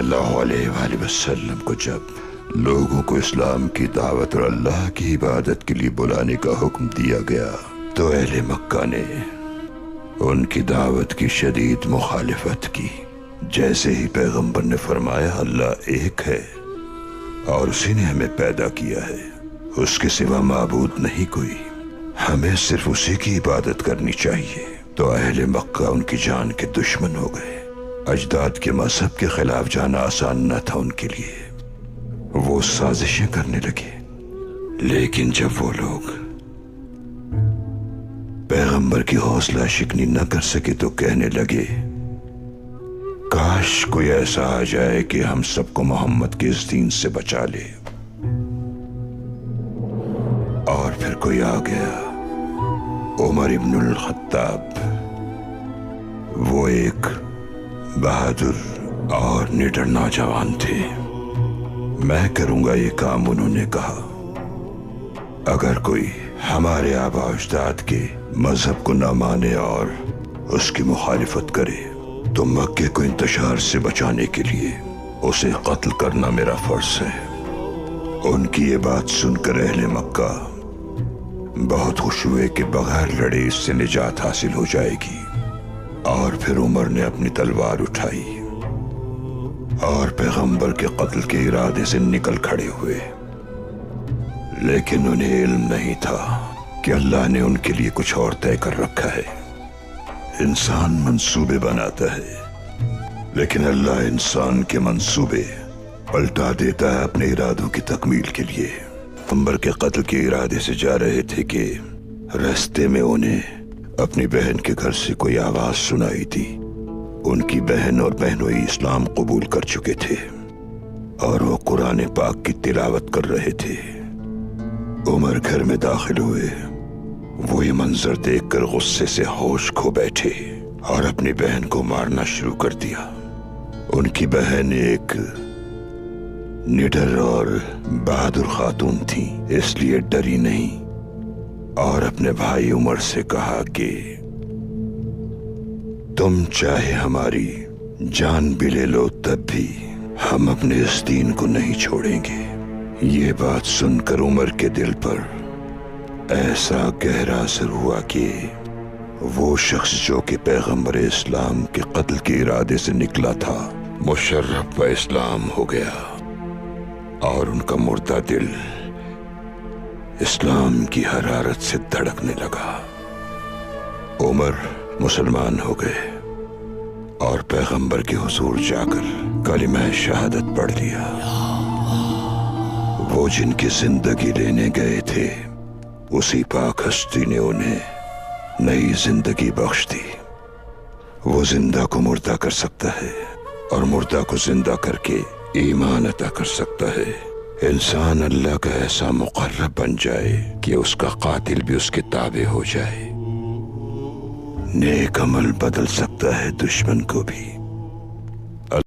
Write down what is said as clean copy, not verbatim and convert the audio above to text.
सल्लल्लाहु अलैहि वआलिहि वसल्लम को जब लोगों को इस्लाम की दावत और अल्लाह की इबादत के लिए बुलाने का हुक्म दिया गया तो अहले मक्का ने उनकी दावत की शदीद मुखालिफत की। जैसे ही पैगंबर ने फरमाया अल्लाह एक है और उसी ने हमें पैदा किया है, उसके सिवा माबूद नहीं कोई, हमें सिर्फ उसी की इबादत करनी चाहिए, तो अहले मक्का उनकी जान के दुश्मन हो गए। अजदाद के मजहब के खिलाफ जाना आसान न था उनके लिए, वो साजिशें करने लगे। लेकिन जब वो लोग पैगंबर की हौसला शिकनी न कर सके तो कहने लगे काश कोई ऐसा आ जाए कि हम सबको मोहम्मद के इस दीन से बचा ले। और फिर कोई आ गया, उमर इब्नुल खत्ताब। वो एक बहादुर और निडर नौजवान थे। मैं करूंगा ये काम, उन्होंने कहा। अगर कोई हमारे आबा अजदाद के मजहब को न माने और उसकी मुखालिफत करे तो मक्के को इंतशार से बचाने के लिए उसे कत्ल करना मेरा फर्ज है। उनकी ये बात सुनकर अहले मक्का बहुत खुश हुए कि बगैर लड़े इससे निजात हासिल हो जाएगी। और फिर उमर ने अपनी तलवार उठाई और पैगंबर के कत्ल के इरादे से निकल खड़े हुए। लेकिन उन्हें इल्म नहीं था कि अल्लाह ने उनके लिए कुछ और तय कर रखा है। इंसान मंसूबे बनाता है, लेकिन अल्लाह इंसान के मंसूबे पलटा देता है अपने इरादों की तकमील के लिए। पैगंबर के कत्ल के इरादे से जा रहे थे कि रास्ते में उन्हें अपनी बहन के घर से कोई आवाज सुनाई दी। उनकी बहन और बहनोई इस्लाम कबूल कर चुके थे और वो कुरान पाक की तिलावत कर रहे थे। उमर घर में दाखिल हुए। वो ये मंजर देखकर गुस्से से होश खो बैठे और अपनी बहन को मारना शुरू कर दिया। उनकी बहन एक निडर और बहादुर खातून थी, इसलिए डरी नहीं और अपने भाई उमर से कहा कि तुम चाहे हमारी जान भी ले लो तब भी हम अपने इस दीन को नहीं छोड़ेंगे। ये बात सुनकर उमर के दिल पर ऐसा गहरा असर हुआ कि वो शख्स जो कि पैगंबर इस्लाम के कत्ल के इरादे से निकला था मुशर्रफ व इस्लाम हो गया और उनका मुर्दा दिल इस्लाम की हरारत से धड़कने लगा। उमर मुसलमान हो गए और पैगंबर के हुजूर जाकर कलिमा शहादत पढ़ लिया। वो जिनकी जिंदगी लेने गए थे उसी पाक हस्ती ने उन्हें नई जिंदगी बख्श दी। वो जिंदा को मुर्दा कर सकता है और मुर्दा को जिंदा करके ईमान अता कर सकता है। इंसान अल्लाह का ऐसा मुकर्रब बन जाए कि उसका कातिल भी उसके ताबे हो जाए। नेक अमल बदल सकता है दुश्मन को भी।